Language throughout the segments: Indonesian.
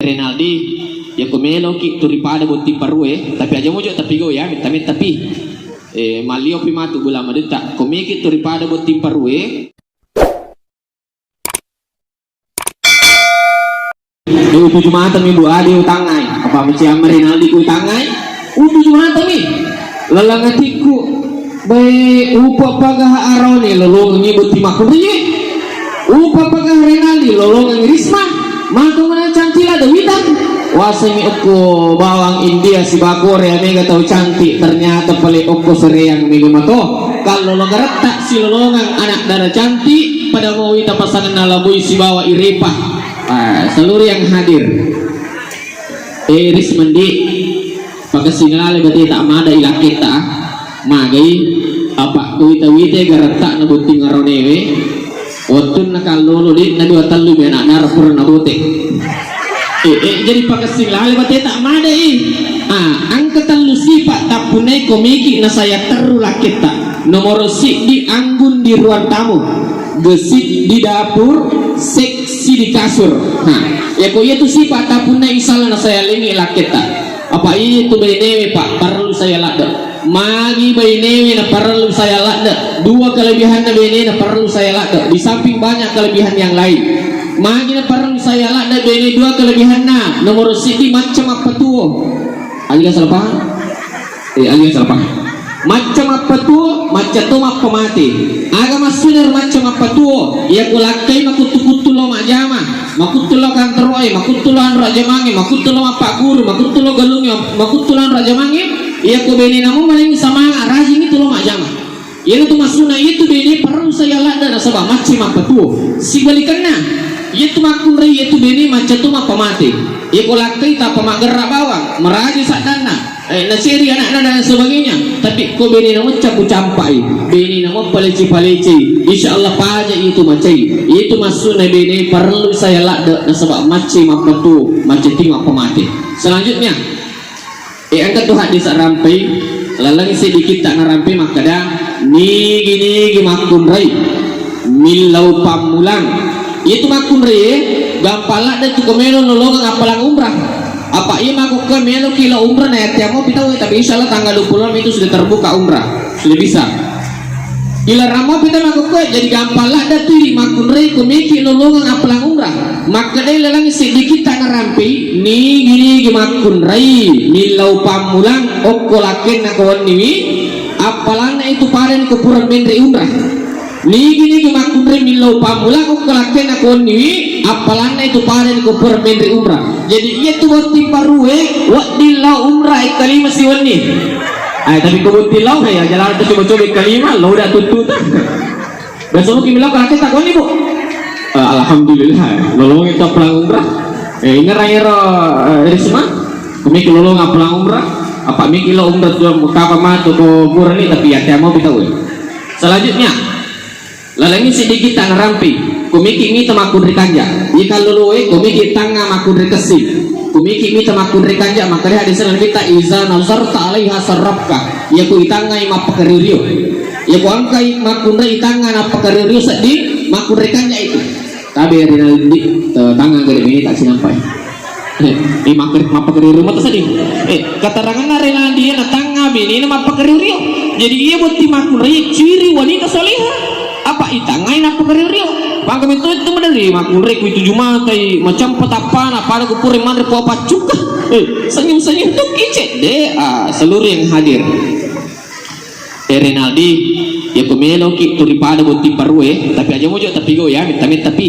Rinaldi ya kumelo ki turipada buti parue tapi aja mojo tapi go ya tapi malio pimatu gula madeta komiki turipada buti parue do Jumatan mi dua di utangai apa macam Rinaldi ku utangai Jumatan mi lalangatiku bae upa pagah arone lolong ni buti makunya upa pagah Rinaldi lolong Risma maka mana cantik ada witan wasemi uko bawang India si bakore mega tahu cantik ternyata pale uko sereyang mega mato kalau lo geretak si lolongan anak darah cantik pada mau wita pasangan nalabui si bawa iripah seluruh yang hadir Iris mendi pakai singalale berarti tak ada ilah kita magai apa kuita wite geretak nabuti ngaronewe otun nakalolo di nadu atalu benak narapur nabote jadi pakai singalale berarti tak ada angkatan lu sifat tak punai komiki na saya terulah kita nomor si di anggun di ruang tamu gesit di dapur seksi di kasur ya kok itu sifat tak punai isalah na saya lengi lah kita apa itu benewe pak perlu saya lada magi benewe na perlu saya lada dua kelebihan na benewe na perlu saya lada di samping banyak kelebihan yang lain magi na perlu saya lada benewe dua kelebihan na nomor sidi macam apa tuh alias apa alias apa macam apa tuh macam tuh apa mati agama suner macam apa tuh ya kulakai makutu-kutu lo majama makutulo kantoroi makutuloan raja mangi makutulo apa guru makutulo galungnya makutuloan raja mangi iya ko beni namu maling sama rajin itu lo majama ini tuh masuna itu beni perlu saya lada na sabah macam apa tuh si balikannya itu makunri itu beni macam tuh apa mati iya ko lakai tak pemagerak bawang meraji sadana nasiri anak dan sebagainya tapi ko beni namu capu-campai beni namu paleci-paleci insyaallah paja itu macai itu masuna beni perlu saya lada na sabab macam apa tu macam ting apa mati selanjutnya angkat tu hadis rampai lalang sedikit tak narampai makada ni gini gimakun rai milau pamulang itu makun rai gampala dan tu komelo nolong apalang umrah apa iya aku ke melo kilo umrah na tiap mau kita tapi insyaallah tanggal 20 itu sudah terbuka umrah sudah bisa ila ramo kita aku ke jadi gampang lah ada tuh makun rei komiki nolongan apalang umrah maka dai lalang sedikit tak narampi ni gini gimakun rei milau pamulang okolaken na kawan niwi apalang na itu paren kepuran mendri umrah ni gini gimakun rei milau pamulang okolaken na kawan niwi apalang na itu paren kepuran mendri umrah jadi ia tuh waktu paruwe wakdilau umrah kalima siwani tapi kebuti lau ya jalan tu coba-coba kalima lau dah tutut besok kimi lau kakek tak kau ni bu alhamdulillah lolong itu pelang umrah ngerayero risma kami lolong pelang umrah apa miki lau umrah tu kapa matu ko murni tapi ya tiap mau bitahu selanjutnya lalangi sedikit tak ngerampi kumiki ini temakun rikanja jika luluwe kumiki tanga makun rikesi kumiki ini temakun rikanja maka dia hadis dalam kita iza nazarta alaiha sarrafka ya ku itangai mapakaririo ya ku angkai makun itanga napakaririo sedih makun rikanja itu tapi Rinaldi tanga gede ini tak sinampai ini mapakaririo mata sedih keterangan Rinaldi na tanga bini mapakaririo jadi ia buat timakun ciri wanita solihah apa itangai nak pekaririo bang kami itu medali makunrek itu jumatai macam petapan apa ada kupuri mandri po apa juga senyum-senyum tuh kicet deh seluruh yang hadir Rinaldi ya pemelo ki turipada buti parue tapi aja mojo tapi go ya tapi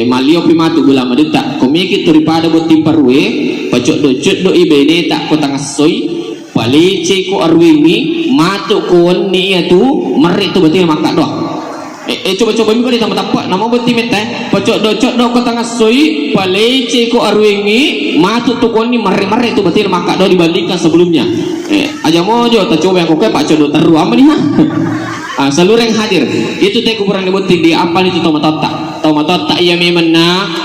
malio pimatu gula madeta komiki turipada buti parue pacok do ibene tak kotang soi palece ko arwimi matuk ko ni itu meri itu berarti makan doh coba-coba minggu ni sama tapak nama berarti mete pocok do ko tengah soi palece ko arwimi matuk tu ko ni meri itu berarti makan doh dibandingkan sebelumnya aja mojo tak coba yang kau pak codo teru apa ni seluruh yang hadir itu teh kuburan dibuti di apa itu tomatot ia memang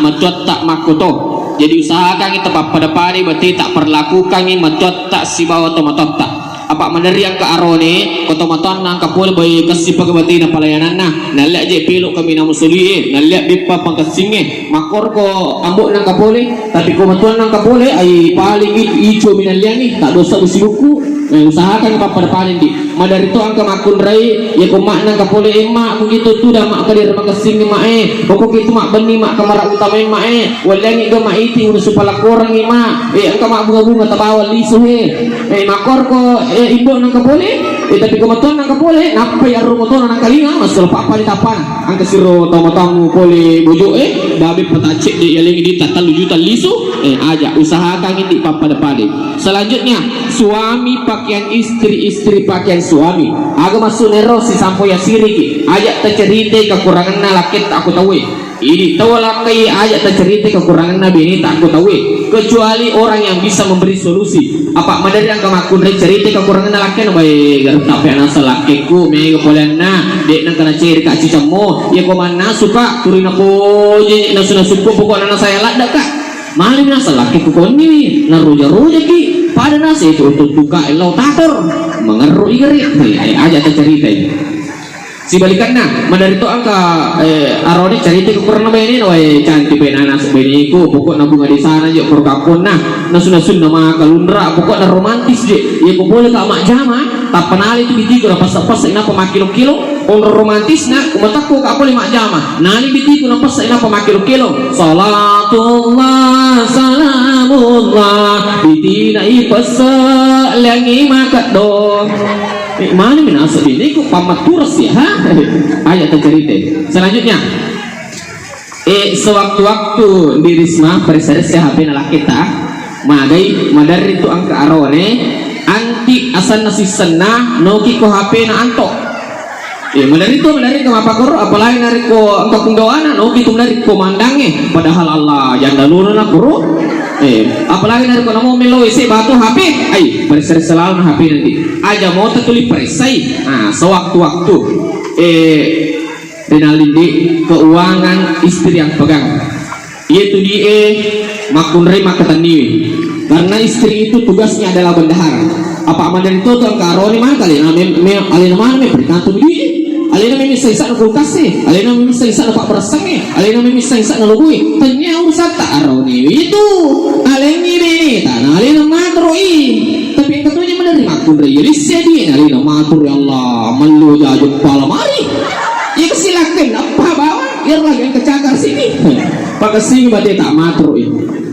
macot tak makoto jadi usahakan kita pada pari berarti tak perlakukan ini macot tak si bawa tomatot tak apa mandari ang kaarone kotomatan nang kapul boy kasi pagabati na palayanan na nalya je pilo kami na musuli nalya bipa pangkasinge makor ko ambo ng kapule tapi kumatuan ng kapule ay paling icho minalyangi tak dosa usibuku usahakan papadapalin di madarito ang kamakunray ya kumak ng kapule emak begitu tu dah mak kadir makasing mak pokok itu mak bani mak kamara utama mak walangi ga maiti udah supala korang mak ang kamak bunga-bunga tabawal lisu makor ko ibu ng kapule tapi kumatuan ng kapule napay arumoton ng kalinga masul papa di tapan ang kasiro tamu-tamu pole bojo babi patacik di yaling di tatal juta lisu aja usahakan hindi papadapalin. Selanjutnya suami pakaian istri, istri pakaian suami. Agama sunero si sampo ya siriki. Ajak tercerita kekurangan na laki tak aku tahu. Ini tahu laki ajak tercerita kekurangan na bini tak aku tahu. Kecuali orang yang bisa memberi solusi. Apa madari ang kamakun cerita kekurangan na laki na bay garap tapi anak salakiku may kapulan na dek nang kana ciri kak cicamo ya ko mana suka turin ako je nasunasuko pokok anak saya lak dak kak. Malim na salakiku koni na roja-roja ki pada nasi itu untuk tuka elau tator mengeru igeri aja cerita ini si balikan nah madarito angka aroni cerita kekurangan ini noy cantik penana sebeni ku pokok nabunga di sana je perkapun nah nasun nama kalundra pokok na romantis je ya ku boleh ka mak jama tak penali itu bitiku na pas ina pamakilo-kilo on romantis na kumataku ka boleh mak jama nali bitiku na pas ina pamakilo-kilo salatullah salamullah bitina ipasa langi makat do mana minasa ini kok pamaturas ya ayat cerita selanjutnya sewaktu-waktu di Risma presiden HP nala kita magai madari itu angka arone anti asan nasi senah noki ko HP na anto madari ke mapakor apalagi nari ko angka punggawana noki itu dari komandange padahal Allah yang daluna na kuro apalagi nari ko namo melo isi batu HP presiden selalu HP nanti aja mau tertulis perisai sewaktu-waktu Rinaldi keuangan istri yang pegang yaitu dia makunri makatani karena istri itu tugasnya adalah bendahara apa aman itu tuh karoni mah kali alina mana berkantung dia alina misai sa kulkas alina misai sa pak berasang alina misai sa nalugui tanya urusan tak aroni itu alina ini tanah alina matroi tapi yang ketuanya menerima kunri jadi sedih alina matur ya Allah melu jajuk pala mari ya silakan apa bawa biar lagi yang kecakar sini pakai sini berarti tak matroi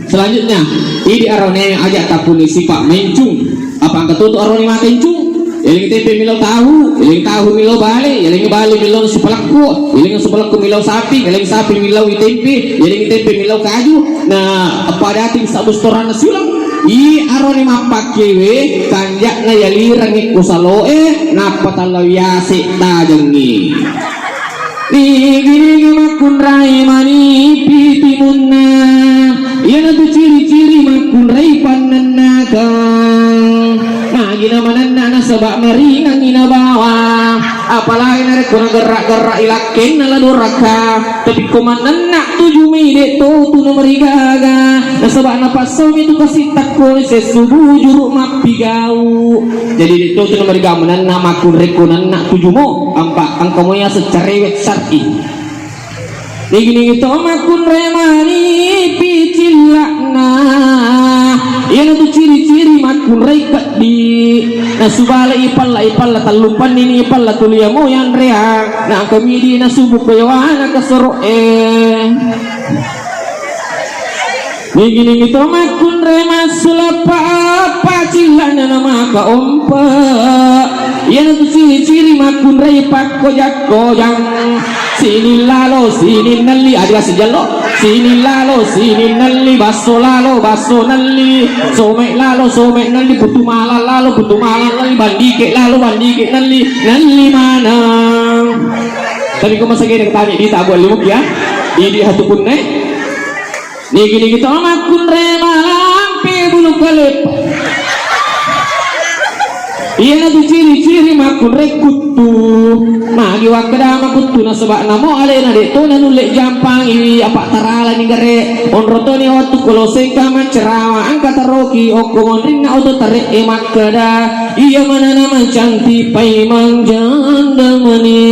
selanjutnya ini aroni ajak tak punisi pak mencung apa angkat tutup aroni mah kencung Iling tempe milau tahu, iling tahu milau bale, iling bale milau supalakku, iling supalakku milau sapi, iling sapi milau tempe, iling tempe milau kaju. Nah, pada ting sabus toran nasiulang. I arone mapakewe kanjak na yalirang ikusaloe napatalaw yasi tajangi. Gini makunrai mani pitimunna, yan tu ciri-ciri makunrai pananagang. Gina manana sebab meringan ina bawa apalagi narik kuna gerak-gerak ilakin nala duraka tapi kumanana 7 menit tu nomerigaga na sebab napasom itu kasih takul sesubuh juruk mapigau jadi itu tu nomerigaga manana makun rekunana 7 mo ampak angkamu ya secerewet syar'i gini itu makun remani picilakna yan itu ciri-ciri makun rekat di na subala ipalla talupan ini ipalla tulia mo yan rea na kami di na subuk kayawana kasoro gini itu makun rema sulapa pacilana nama kaompa yan itu ciri-ciri makun repak kojak-kojang sini lalo sini nali ada sejalo sini lalo sini nali baso lalo baso nali somek lalo somek nali putu malah lalo putu malah nali bandike lalo bandike nali nali mana tapi kau masa gini tanya di tabuan limuk ya ini hatu pun nih gini gitu makun remalampe bulu kalep iya na tu ciri-ciri makun rekutu magi wakada makutu na sebab namo ale na deto na nulek jampang ini apa tarala ni gare onroto ni waktu kalau seka cerama angkat roki okongon ring na auto tarik makada iya mana nama cantik pai mangjanda mani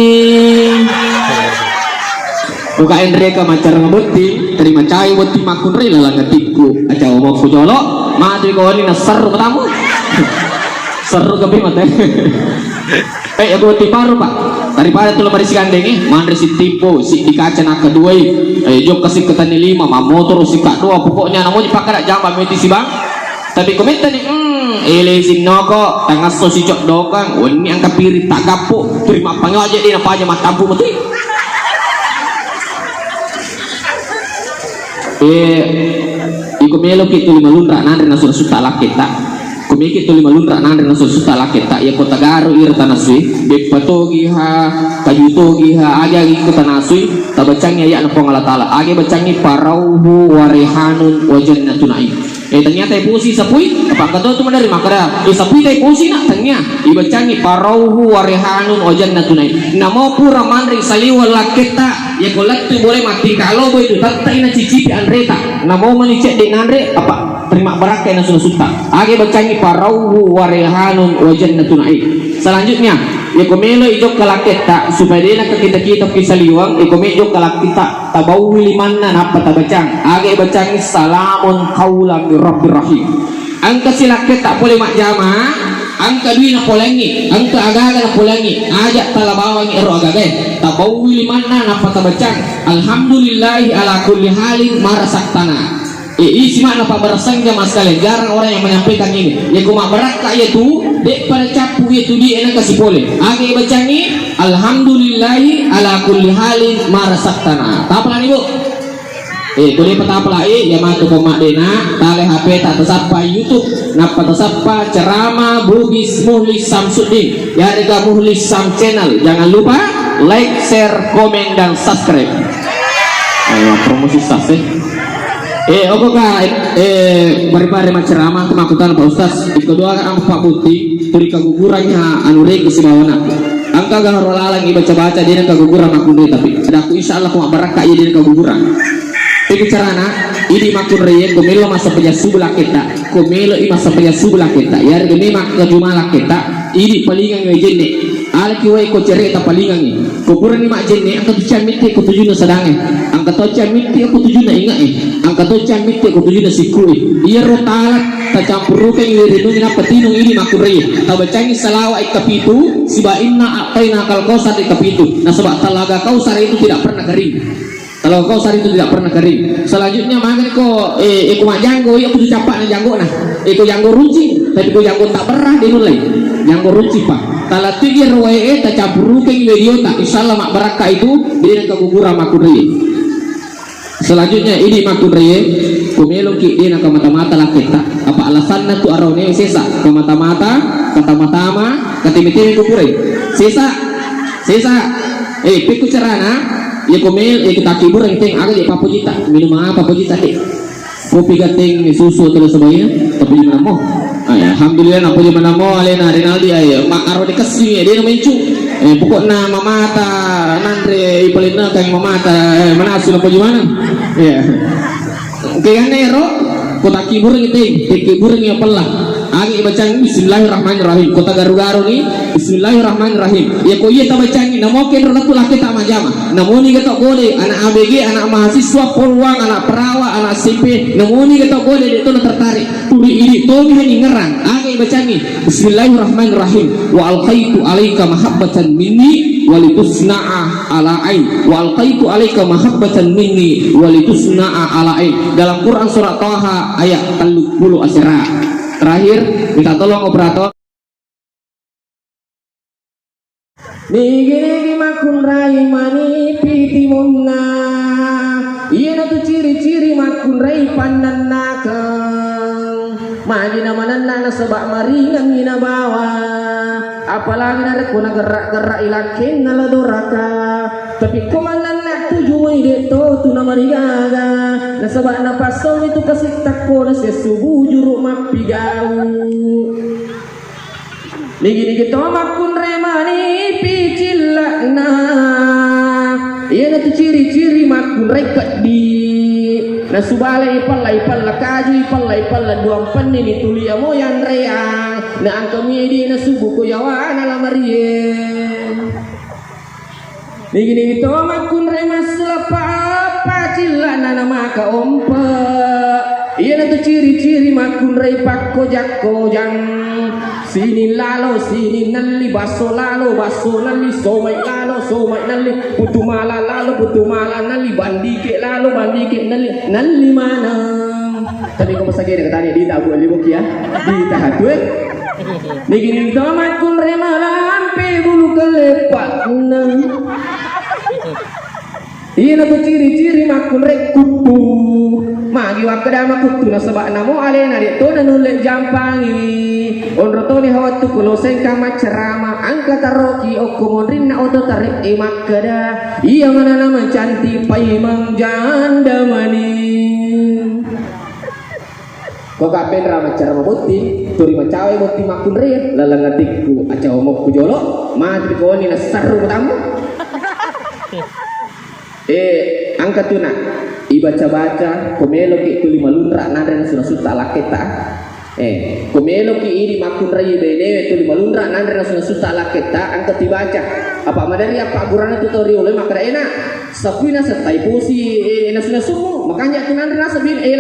buka mereka macar ngebuti terima cai buti makun rela ngetikku aja omong kujolo mati kau ini nasar pertama seru kepi mate aku tiparu pak daripada tuh lemari si gandeng mandre si tipu si dikaca nak kedua jok kasih ketani 5 motor si kak 2 pokoknya namun dipakai jamba meti si bang tapi komentar nih ele si noko tengah so si cok dokang ini angka pirit tak gapo terima panggil aja dia apa aja matampu mati iku melo kitu 5 lundra nandre na sudah lakita kumiki tu 5 lundra nandre na sudah lakita ya kota garu ir tanasui de patogi ha kayutogi ha aga gi kota nasui tabacangnya ya na Allah taala age bacangi parauhu warihanun wa jannatun ain ternyata pusi sapui apa kata tu dari makara sapui tai pusi nak tanya ibacangi parauhu warihanun wa jannatun ain namo pura mandri saliwal lakita ya kolak tu boleh mati kalau boy itu tatai na cicipi andreta namo manicek de nandre apa terima barakai na sunnah age bacangi parauhu warihanun wa jannatun ain selanjutnya ya komelo ijok kalaketa supaya dia nak kita kisaliwang ikomelo kalakita tabawi limanna apa tabacang age bacangi salamun qaulan mir rabbir rahim angka silaket tak boleh mak jama angka duit nak polengi angka agaga nak polengi ajak talabawang ero agaga tabawi limanna apa tabacang alhamdulillahi ala kulli halin marasaktana isi makna pak berasang jamaah sekalian jarang orang yang menyampaikan ini ya kumak berakak ya tu dek pada capu itu dia enak kasih boleh age bacangi alhamdulillahi ala kulli halin marasaktana tapalan ibu boleh petapala ya matu komak dena tale HP tak tersapa YouTube napa tersapa ceramah Bugis Muhlis Samsudin ya rega Muhlis Sam channel jangan lupa like share komen dan subscribe promosi sase oke kak bari-bari ceramah kemakutan Pak Ustaz kedua kan Pak Putih turi kagugurannya anu rek si bawana angka gahar lalang baca-baca dia kaguguran makun tapi ada aku insyaallah ku barakah dia kaguguran iki carana ini makun reye komelo masa peja sebelah kita komelo i masa peja sebelah kita ya gini mak ke jumlah kita ini palingan ngejene ala kiwai ko cerita palingan ni kuburan ni mak jene angka tu camiti ko tujuna sadange angka tu camiti ko tujuna ingat angka tu camiti ko tujuna sikui iya rotala ta campur kan ini rindu na patinong ini makun reye ta bacangi salawa ikapitu siba inna ataina kal kausar ikapitu nah sebab talaga kausar itu tidak pernah kering kalau kau sari itu tidak pernah kering. Selanjutnya makan ko iku mak janggo ya kudu capak na janggo nah. Iku janggo runci, tapi ku janggo tak pernah dinulai. Janggo runci pak. Tala tigir wae ta caburu keng video tak insyaallah mak baraka itu dia kagugura makudri. Selanjutnya ini makudri kumelo ki dia ka mata-mata lakita. Apa alasanna tu arone sesa ka mata-mata kata matama katimiti kupure. Sesa piku cerana ya komel kita kibur yang teng agak ya papujita minum apa papujita deh kopi gateng susu terus semuanya tapi di mana mo alhamdulillah apa di mana mo alena Rinaldi ayo mak aro dikasih ya dia mencu pokoknya mamata nandre ipalina kang mamata mana asul apa gimana ya kayak nero kota kibur yang teng kibur yang pelah agi bacaan bismillahirrahmanirrahim kota garu-garu ni bismillahirrahmanirrahim ya ko iya ta bacaan namo ken ratu laki tak majama namo ni ketok gode anak ABG anak mahasiswa polwang anak perawa anak CP namo ni ketok gode itu tertarik tuli ini to ni ngerang agi bacaan ni bismillahirrahmanirrahim wa alqaitu alaika mahabbatan minni walitusna'a ala ain wa alqaitu alaika mahabbatan minni walitusna'a ala ain dalam Quran surat Thaha ayat 30 asyara. Terakhir minta tolong operator nigi makun rai mani piti munna iya na tu ciri-ciri makun rai pandan nakang magi namananna na sebab maringan ngina bawa apalagi na kuna gerak-gerak ilakin ngaladoraka tapi kumanan nak tujuan itu tu nama rigaga na sebab na pasol itu kasih takko na sesubuh juruk mapigau Nigi kita makun remani picilana. Iya na ciri-ciri makun rekat di nasubalay ipal kaji ipal duang panini tuli amo yan reang na ang kami di nasubu ko yawan alamarien. Nigi kita makun remas lapa pacilana na maka ompa. Iya na ciri-ciri makun repak kojak-kojang. Sini lalo sini nali baso lalo baso nali somai lalo somai nali putu mala lalo putu mala nali bandike lalo bandike nali mana tadi ko masagay tadi di tabu libuk ya di tahatwe nigini tamat kun remalan pe bulu kelepak iya na ciri-ciri makun rek kutu magi wakada makutu na sabak namo alena di to nanulek jampangi onrotoni hawatu kulo sengka macerama angkata roki okomodrin na oto tarik emak kada iya mana nama cantik pai mangjanda maning kok kapen rama cerama boti turi macawe boti makun re lalangatiku acaw mo kujolo matri ko ni nasaru tamu angkat tuna ibaca-baca komelo ki tuli malunra nada na sunasuta laketa komelo ki ini makun rai bene tuli malunra nanda na sunasuta laketa angkat dibaca apa madari apa gurana tutorial maka enak sapuina sa taipusi na sunasumu makanya tunanda na sabihin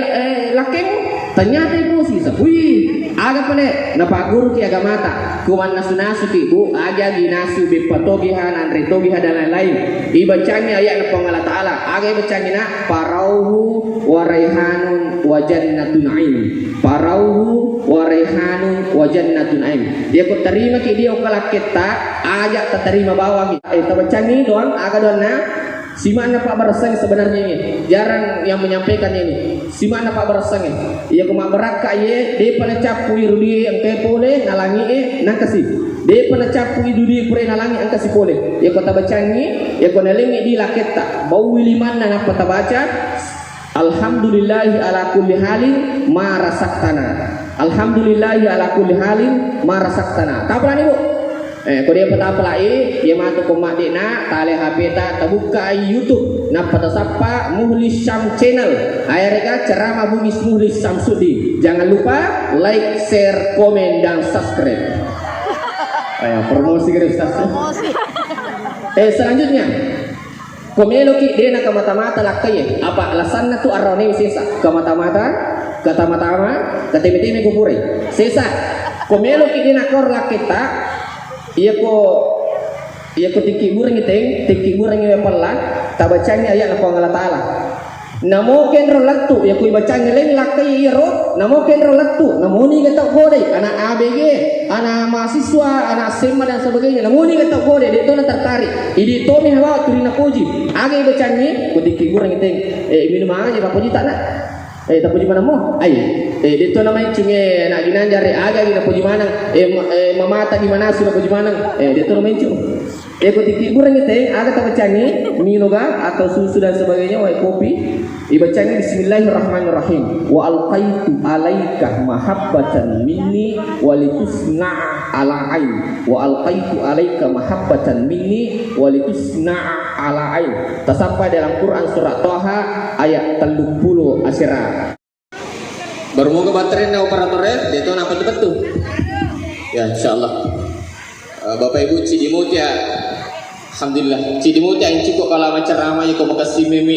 lakem ternyata ipusi sapui aga pale napaguru ki aga mata kuman nasunasu ki bu aga ginasu bipatogihan andretogihan dan lain-lain ibacanya ayat na pangala taala aga ibacanya na parauhu waraihanun wajannatun ain parauhu waraihanun wajannatun ain dia ko terima ki dia kala kita aja terima bawang tabacani doang aga doang na si mana Pak Barasang sebenarnya ini jarang yang menyampaikannya ini si mana Pak Barasang ia kuma beraka ye dia pada capu irudi yang kepole nalangi nang kasih dia pada capu irudi pure nalangi ang kasih pole ia kota bacangi ia kona lengi di laketa bau liman nang kota baca alhamdulillahi ala kulli halin ma rasaktana alhamdulillahi ala kulli halin ma rasaktana kapan ibu ko dia pata pelai dia matu ko madina tale HP ta tabuka YouTube na pada sapa Muhlis Syam channel airega ceramah Bungis Muhlis Samsudi jangan lupa like share komen dan subscribe promosi guys selanjutnya komelo ki dia na kamata-mata lakai apa alasannya tu arone sisa kamata-mata kata-mata kateme-teme kupure sisa komelo ki dia na kor laketa iya ko tiki burang yang pelan tabacanya ayat na pangala taala namo ken rolatu iya ko ibacanya leng lakai iya ro namo ken rolatu namo ni gata kode anak ABG anak mahasiswa anak SMA dan sebagainya namo ni gata kode dito na tertarik idi to mi hawa turina puji age ibacanya ko tiki burang iteng minum aja papuji tak nak tapuji mana mo dito naman cunge na ginanjari aga gina puji manang mamata gimana sudah puji manang dito naman cung ko tikiburan ngiteng aga tabacangi minuga atau susu dan sebagainya wa kopi ibacangi bismillahirrahmanirrahim wa alqaitu alaika mahabbatan minni walitusna'a ala ain wa alqaitu alaika mahabbatan minni walitusna'a ala ain tersampai dalam Quran surat Toha ayat 30 asira baru mau ke baterai na operatornya dia tuh apa betul ya insyaallah Bapak Ibu Cidimut ya alhamdulillah Cidimut ya cukup kalau ceramah ya kau makasih mimi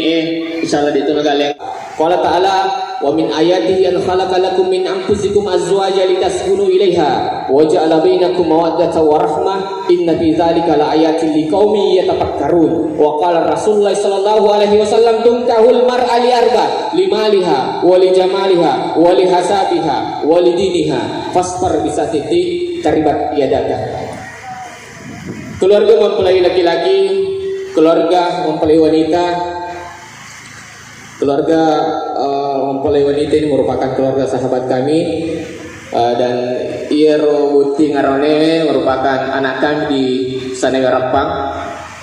insyaallah dia tuh galeng qala ta'ala wa min ayatihi an khalaqa lakum min anfusikum azwajan litaskunu ilaiha wa ja'ala bainakum mawaddatan wa rahmah inna fi dzalika laayatin liqaumin yatafakkarun wa qala Rasulullah sallallahu alaihi wasallam tunkahul mar'a li arba limaliha wa li jamaliha wa li hasabiha wa li diniha fasfar bisatiti taribat yadaka keluarga mempelai laki-laki keluarga mempelai wanita keluarga mempelai wanita ini merupakan keluarga sahabat kami dan Iero Buti Ngarone merupakan anak kami di Sanawea Rampang.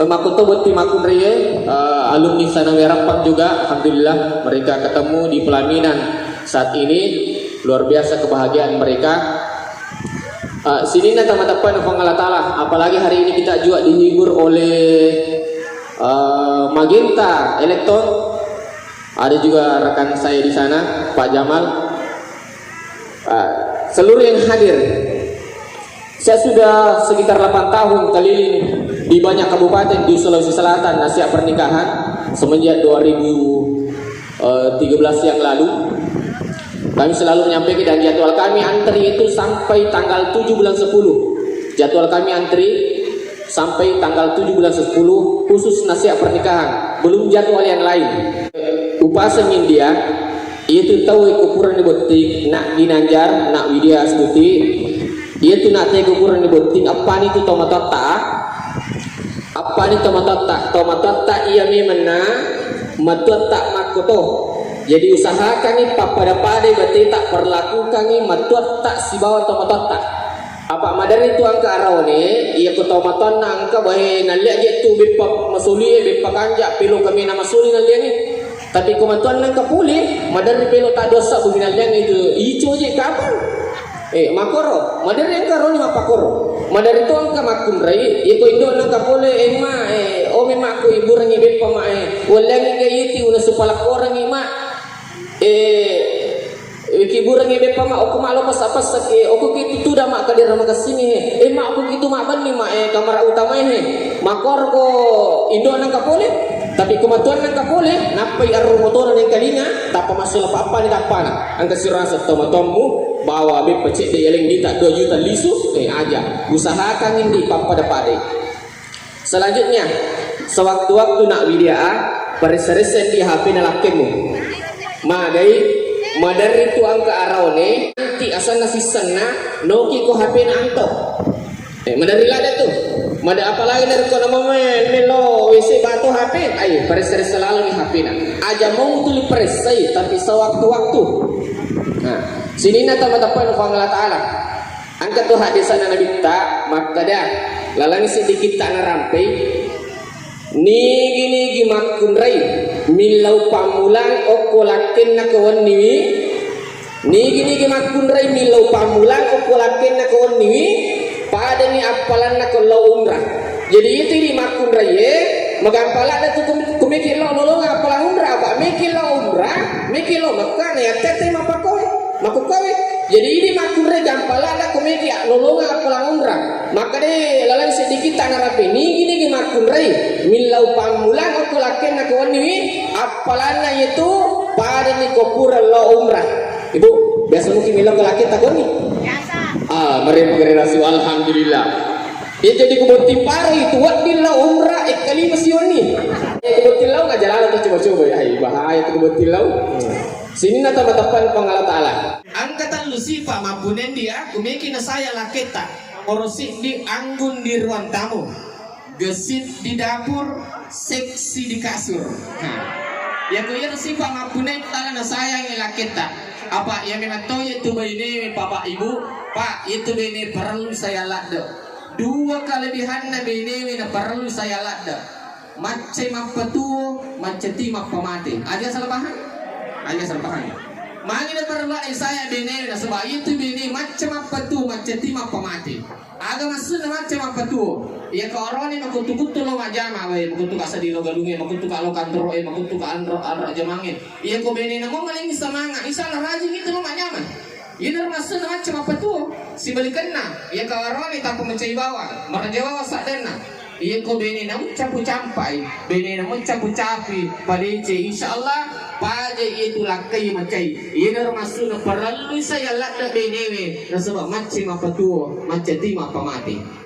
Makuto Buti Makunriye alumni Sanawea Rampang juga, alhamdulillah mereka ketemu di pelaminan saat ini, luar biasa kebahagiaan mereka. Sini na teman-teman Allah Ta'ala. Apalagi hari ini kita juga dihibur oleh Magenta Elektron. Ada juga rekan saya di sana, Pak Jamal. Seluruh yang hadir, saya sudah sekitar 8 tahun keliling di banyak kabupaten di Sulawesi Selatan nasihat pernikahan semenjak 2013 yang lalu. Kami selalu menyampaikan, dan jadwal kami antri itu sampai tanggal 7 bulan 10. Jadwal kami antri sampai tanggal 7 bulan 10 khusus nasihat pernikahan, belum jadwal yang lain. Upasa India itu tahu ukuran di botik nak ginanjar nak widya astuti itu nak teh ukuran di botik apa itu tomatota apa ini tomatota iya memena matota makoto. Jadi usahakan ni pada berarti tak perlakukan ni matota si bawah tomatota apa madari itu angka arawani iya ko tomaton na angka bahe nalia je tu bepa masuli bepa kanja pilo kami na masuli nalia ni. Tapi kematuan nang kapuli, madari pelo tak dosa buginan yang itu ijo je kapan? Makoro, madari yang karoni mapakoro. Madari tu angka makun rai, iko indo nang kapole ome maku ibu rangi bepa ma walangi gayiti una supalak orang ima iki burang ibe pa ma oku malo pas sake oku kitu tu da mak kadir mak kasini mak oku kitu mak ban ni mak kamera utama makor ko indo nang kapole. Tapi kematuan nang kapole napai aru motor nang kalinga tapa masuk apa ni dapana angka sirasa tomatommu bawa be pecik de yeleng dita 2 juta lisu aja usahakan ini papa dapade. Selanjutnya sewaktu-waktu nak widya paris-risen di HP na lakemu magai madari tu angka araone nanti asana sisana noki ko HP na anto madari lada tu mada apalagi dari ko nama melo WC batu HP ay paris-ris selalu ni HP na aja mau tu lipresai tapi sewaktu-waktu. Nah sini na teman-teman Allah Ta'ala angkat tu hadisan Nabi ta maka dah lalang sedikit tak narampai nigi makun rai milau pamulang okolaken na kawan niwi nigi makun rai milau pamulang okolaken na kawan niwi pada ni apalan na kalau umrah. Jadi itu di makun rai magampala na tu kumikir lo apalan umrah apa mikir lo umrah mikir lo makan ya tete mapakoy makukawe. Jadi ini makun rai gampala na kumikir nolong apalan umrah maka deh lalang sedikit tanarapi nigi makun rai milau pamulang okolaken na kawan niwi apalan na itu pada ni kopura lo umrah. Ibu biasa mungkin milau kelaki takon ni mereka generasi alhamdulillah. Ya jadi kebutin pari itu wak bila umrah kali masih ni. Kebutin lau nggak jalan atau coba-coba ya bahaya kebutin lau. Sini na teman-teman Allah Ta'ala. Angkatan Lucifer mapunen dia kumiki na saya laketa. Orosik di anggun di ruang tamu. Gesit di dapur, seksi di kasur. Ya kuya Lucifer mapunen tala na saya yang laketa. Apa yang memang tahu itu ini bapak ibu pak itu ini perlu saya lada 2 kelebihan nabi ini perlu saya lada macam apa tu macam timah pemati aja salah paham mangin perlu saya bini sebab itu bini macam apa tu macam timah pemati agak maksud macam apa tu ya ke orang ini makutu-kutu lo majama makutu ka sadi lo galungi makutu ka lo kantro makutu ka andro jamangin iya ko bini na mo maling semangat isalah rajin itu lo majama ini maksud macam apa tu si balikan na iya ka orang ini tanpa mencari bawah merajawa sadana iya ko bini na capu-campai bini na capu-capi palice insyaallah pada itu lakai macai ini maksud perlu saya lada bini na sebab macam apa tu macam timah pamati.